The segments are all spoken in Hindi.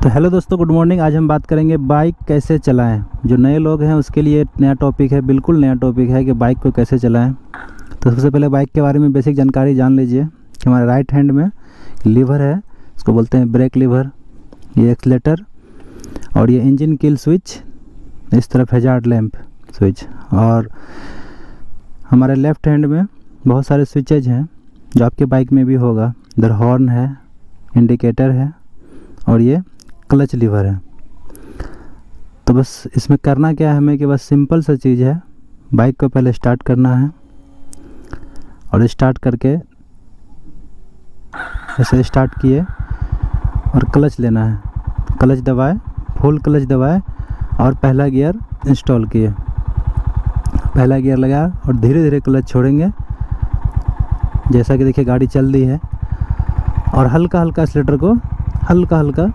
तो हेलो दोस्तों, गुड मॉर्निंग। आज हम बात करेंगे बाइक कैसे चलाएं। जो नए लोग हैं उसके लिए नया टॉपिक है, बिल्कुल नया टॉपिक है कि बाइक को कैसे चलाएं। तो सबसे पहले बाइक के बारे में बेसिक जानकारी जान लीजिए कि हमारे राइट हैंड में लीवर है, इसको बोलते हैं ब्रेक लीवर, ये एक्सीलेटर, और ये इंजन किल स्विच, इस तरफ हैजार्ड लैंप स्विच। और हमारे लेफ़्ट हैंड में बहुत सारे स्विचेज हैं जो आपके बाइक में भी होगा। इधर हॉर्न है, इंडिकेटर है और ये क्लच लीवर है। तो बस इसमें करना क्या है हमें कि बस सिंपल सा चीज़ है, बाइक को पहले स्टार्ट करना है और स्टार्ट करके ऐसे स्टार्ट किए और क्लच लेना है, क्लच दबाए, फुल क्लच दबाए और पहला गियर इंस्टॉल किए, पहला गियर लगाया और धीरे धीरे क्लच छोड़ेंगे। जैसा कि देखिए गाड़ी चल रही है और हल्का हल्का एक्सीलेटर को हल्का हल्का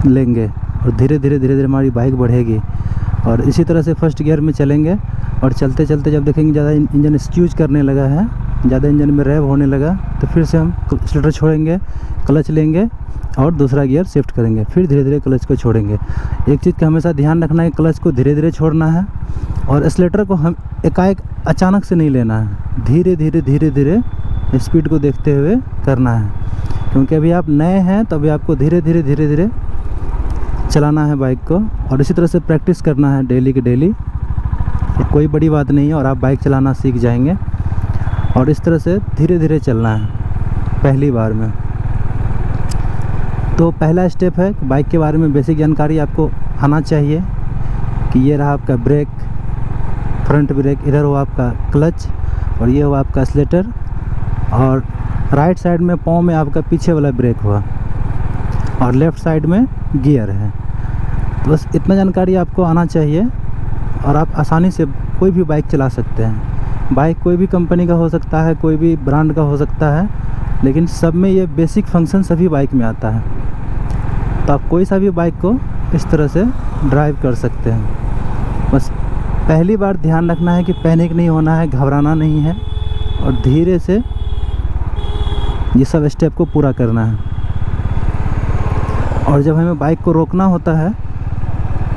लेंगे और धीरे धीरे हमारी बाइक बढ़ेगी। और इसी तरह से फर्स्ट गियर में चलेंगे और चलते चलते जब देखेंगे ज़्यादा इंजन स्क्यूज करने लगा है, ज़्यादा इंजन में रेव होने लगा, तो फिर से हम एक्सीलेटर छोड़ेंगे, क्लच लेंगे और दूसरा गियर शिफ्ट करेंगे, फिर धीरे धीरे क्लच को छोड़ेंगे। एक चीज़ का हमेशा ध्यान रखना है, क्लच को धीरे धीरे छोड़ना है और एक्सीलेटर को हम एकाएक अचानक से नहीं लेना है, धीरे धीरे स्पीड को देखते हुए करना है। क्योंकि अभी आप नए हैं तो अभी आपको धीरे धीरे चलाना है बाइक को। और इसी तरह से प्रैक्टिस करना है डेली की डेली, कोई बड़ी बात नहीं है और आप बाइक चलाना सीख जाएंगे। और इस तरह से धीरे धीरे चलना है पहली बार में। तो पहला स्टेप है कि बाइक के बारे में बेसिक जानकारी आपको आना चाहिए कि ये रहा आपका ब्रेक, फ्रंट ब्रेक, इधर हो आपका क्लच और ये हो आपका एक्सीलेटर, और राइट साइड में पाँव में आपका पीछे वाला ब्रेक हुआ और लेफ़्ट साइड में गियर है। तो बस इतना जानकारी आपको आना चाहिए और आप आसानी से कोई भी बाइक चला सकते हैं। बाइक कोई भी कंपनी का हो सकता है, कोई भी ब्रांड का हो सकता है, लेकिन सब में ये बेसिक फंक्शन सभी बाइक में आता है। तो आप कोई सा भी बाइक को इस तरह से ड्राइव कर सकते हैं। बस पहली बार ध्यान रखना है कि पैनिक नहीं होना है, घबराना नहीं है और धीरे से ये सब स्टेप को पूरा करना है। और जब हमें बाइक को रोकना होता है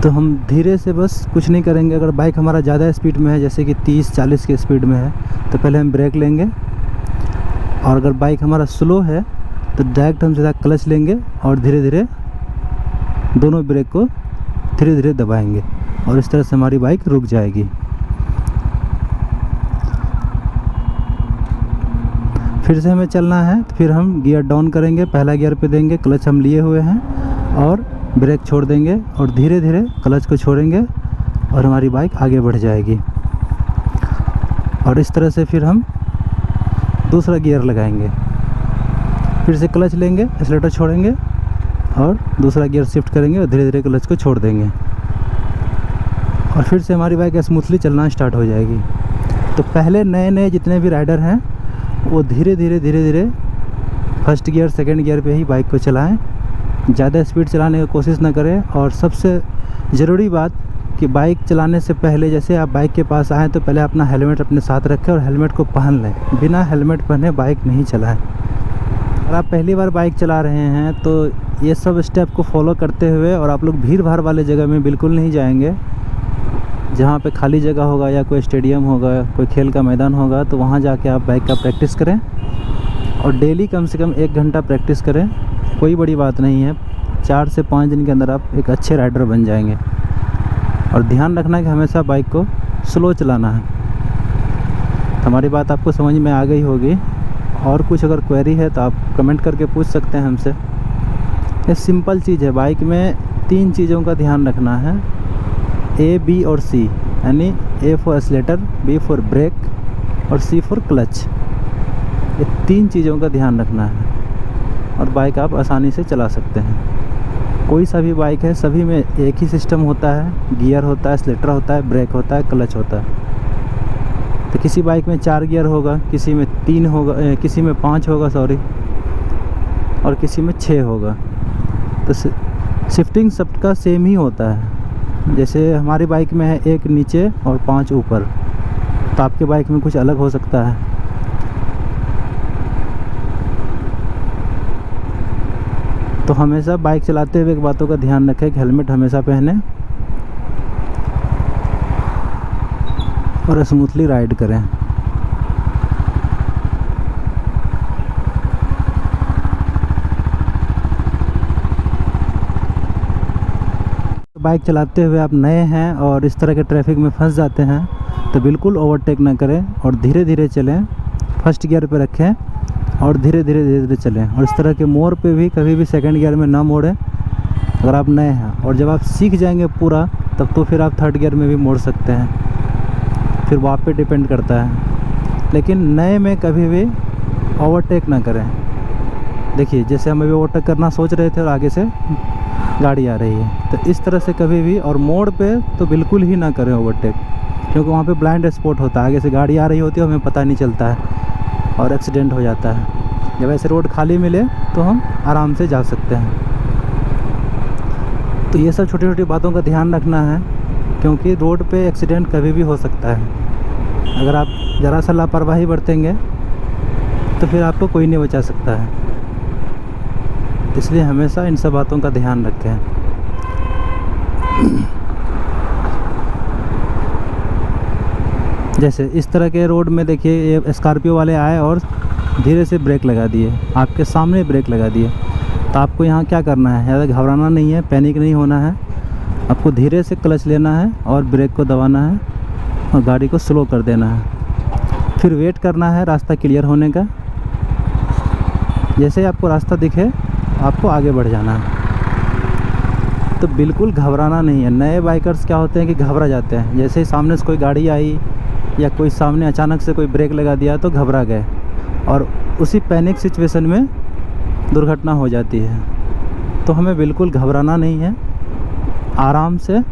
तो हम धीरे से बस कुछ नहीं करेंगे। अगर बाइक हमारा ज़्यादा स्पीड में है, जैसे कि 30-40 की स्पीड में है, तो पहले हम ब्रेक लेंगे। और अगर बाइक हमारा स्लो है तो डायरेक्ट हम सीधा क्लच लेंगे और धीरे धीरे दोनों ब्रेक को धीरे धीरे दबाएंगे और इस तरह से हमारी बाइक रुक जाएगी। फिर से हमें चलना है तो फिर हम गियर डाउन करेंगे, पहला गियर पे देंगे, क्लच हम लिए हुए हैं और ब्रेक छोड़ देंगे और धीरे धीरे क्लच को छोड़ेंगे और हमारी बाइक आगे बढ़ जाएगी। और इस तरह से फिर हम दूसरा गियर लगाएंगे, फिर से क्लच लेंगे, एक्सीलेटर छोड़ेंगे और दूसरा गियर शिफ्ट करेंगे और धीरे धीरे क्लच को छोड़ देंगे और फिर से हमारी बाइक स्मूथली चलना स्टार्ट हो जाएगी। तो पहले नए जितने भी राइडर हैं वो धीरे धीरे फर्स्ट गियर सेकंड गियर पे ही बाइक को चलाएं, ज़्यादा स्पीड चलाने की कोशिश ना करें। और सबसे ज़रूरी बात कि बाइक चलाने से पहले जैसे आप बाइक के पास आएँ तो पहले अपना हेलमेट अपने साथ रखें और हेलमेट को पहन लें। बिना हेलमेट पहने बाइक नहीं चलाएं। अगर आप पहली बार बाइक चला रहे हैं तो ये सब स्टेप को फॉलो करते हुए, और आप लोग भीड़ भाड़ वाले जगह में बिल्कुल नहीं जाएंगे, जहाँ पे खाली जगह होगा या कोई स्टेडियम होगा, कोई खेल का मैदान होगा, तो वहाँ जाके आप बाइक का प्रैक्टिस करें और डेली कम से कम 1 घंटा प्रैक्टिस करें। कोई बड़ी बात नहीं है, 4 से 5 दिन के अंदर आप एक अच्छे राइडर बन जाएंगे। और ध्यान रखना है कि हमेशा बाइक को स्लो चलाना है। तो हमारी बात आपको समझ में आ गई होगी। और कुछ अगर क्वेरी है तो आप कमेंट करके पूछ सकते हैं हमसे। ये सिंपल चीज़ है, बाइक में 3 चीज़ों का ध्यान रखना है, A, B और C, यानी A for accelerator, B for brake और C फॉर क्लच। ये 3 चीज़ों का ध्यान रखना है और बाइक आप आसानी से चला सकते हैं। कोई सा भी बाइक है, सभी में एक ही सिस्टम होता है, गियर होता है, एक्सीलेटर होता है, ब्रेक होता है, क्लच होता है। तो किसी बाइक में 4 गियर होगा, किसी में 3 होगा, किसी में 5 होगा और किसी में 6 होगा। तो शिफ्टिंग सबका सेम ही होता है। जैसे हमारी बाइक में है 1 नीचे और 5 ऊपर, तो आपके बाइक में कुछ अलग हो सकता है। तो हमेशा बाइक चलाते हुए एक बातों का ध्यान रखें कि हेलमेट हमेशा पहने और स्मूथली राइड करें। बाइक चलाते हुए आप नए हैं और इस तरह के ट्रैफिक में फंस जाते हैं तो बिल्कुल ओवरटेक ना करें और धीरे धीरे चलें, फर्स्ट गियर पे रखें और धीरे धीरे चलें। और इस तरह के मोड़ पे भी कभी भी सेकंड गियर में ना मोड़ें अगर आप नए हैं। और जब आप सीख जाएंगे पूरा तब तो फिर आप थर्ड गियर में भी मोड़ सकते हैं, फिर वो आप पे डिपेंड करता है। लेकिन नए में कभी भी ओवरटेक ना करें। देखिए जैसे हम अभी ओवरटेक करना सोच रहे थे और आगे से गाड़ी आ रही है, तो इस तरह से कभी भी, और मोड़ पे तो बिल्कुल ही ना करें ओवरटेक, क्योंकि वहाँ पे ब्लाइंड स्पॉट होता है, आगे से गाड़ी आ रही होती है हमें पता नहीं चलता है और एक्सीडेंट हो जाता है। जब ऐसे रोड खाली मिले तो हम आराम से जा सकते हैं। तो ये सब छोटी छोटी बातों का ध्यान रखना है, क्योंकि रोड पे एक्सीडेंट कभी भी हो सकता है। अगर आप ज़रा सा लापरवाही बरतेंगे तो फिर आपको कोई नहीं बचा सकता है। इसलिए हमेशा इन सब बातों का ध्यान रखें। जैसे इस तरह के रोड में देखिए ये स्कॉर्पियो वाले आए और धीरे से ब्रेक लगा दिए, आपके सामने ब्रेक लगा दिए। तो आपको यहाँ क्या करना है, ज़्यादा घबराना नहीं है, पैनिक नहीं होना है। आपको धीरे से क्लच लेना है और ब्रेक को दबाना है और गाड़ी को स्लो कर देना है। फिर वेट करना है रास्ता क्लियर होने का। जैसे आपको रास्ता दिखे आपको आगे बढ़ जाना है। तो बिल्कुल घबराना नहीं है। नए बाइकर्स क्या होते हैं कि घबरा जाते हैं, जैसे ही सामने से कोई गाड़ी आई या कोई सामने अचानक से कोई ब्रेक लगा दिया तो घबरा गए और उसी पैनिक सिचुएशन में दुर्घटना हो जाती है। तो हमें बिल्कुल घबराना नहीं है, आराम से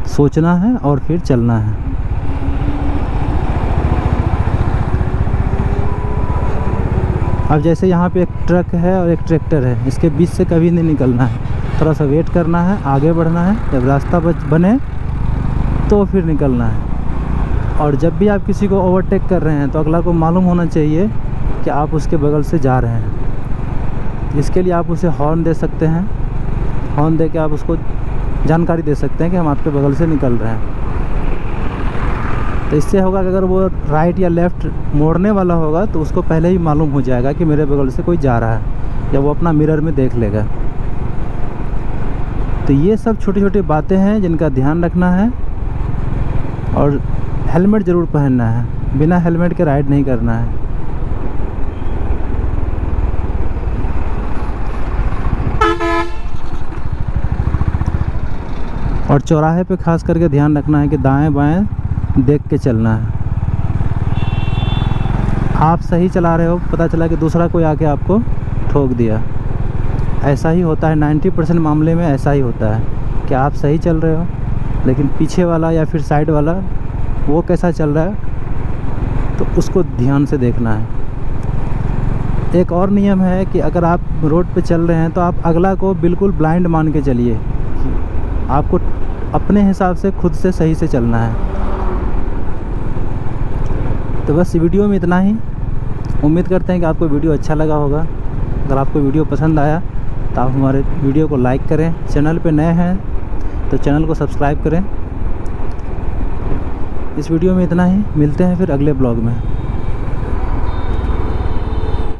सोचना है और फिर चलना है। अब जैसे यहाँ पे एक ट्रक है और एक ट्रैक्टर है, इसके बीच से कभी नहीं निकलना है, थोड़ा सा वेट करना है, आगे बढ़ना है। जब रास्ता बने तो फिर निकलना है। और जब भी आप किसी को ओवरटेक कर रहे हैं तो अगला को मालूम होना चाहिए कि आप उसके बगल से जा रहे हैं। इसके लिए आप उसे हॉर्न दे सकते हैं, हॉर्न दे के आप उसको जानकारी दे सकते हैं कि हम आपके बगल से निकल रहे हैं। तो इससे होगा कि अगर वो राइट या लेफ़्ट मोड़ने वाला होगा तो उसको पहले ही मालूम हो जाएगा कि मेरे बगल से कोई जा रहा है, या वो अपना मिरर में देख लेगा। तो ये सब छोटी छोटी बातें हैं जिनका ध्यान रखना है। और हेलमेट ज़रूर पहनना है, बिना हेलमेट के राइड नहीं करना है। और चौराहे पे खास करके ध्यान रखना है कि दाएं बाएं देख के चलना है। आप सही चला रहे हो, पता चला कि दूसरा कोई आके आपको ठोक दिया। ऐसा ही होता है, 90% मामले में ऐसा ही होता है कि आप सही चल रहे हो लेकिन पीछे वाला या फिर साइड वाला वो कैसा चल रहा है, तो उसको ध्यान से देखना है। एक और नियम है कि अगर आप रोड पे चल रहे हैं तो आप अगला को बिल्कुल ब्लाइंड मान के चलिए। आपको अपने हिसाब से खुद से सही से चलना है। तो बस वीडियो में इतना ही। उम्मीद करते हैं कि आपको वीडियो अच्छा लगा होगा। अगर आपको वीडियो पसंद आया तो आप हमारे वीडियो को लाइक करें। चैनल पे नए हैं तो चैनल को सब्सक्राइब करें। इस वीडियो में इतना ही, मिलते हैं फिर अगले ब्लॉग में।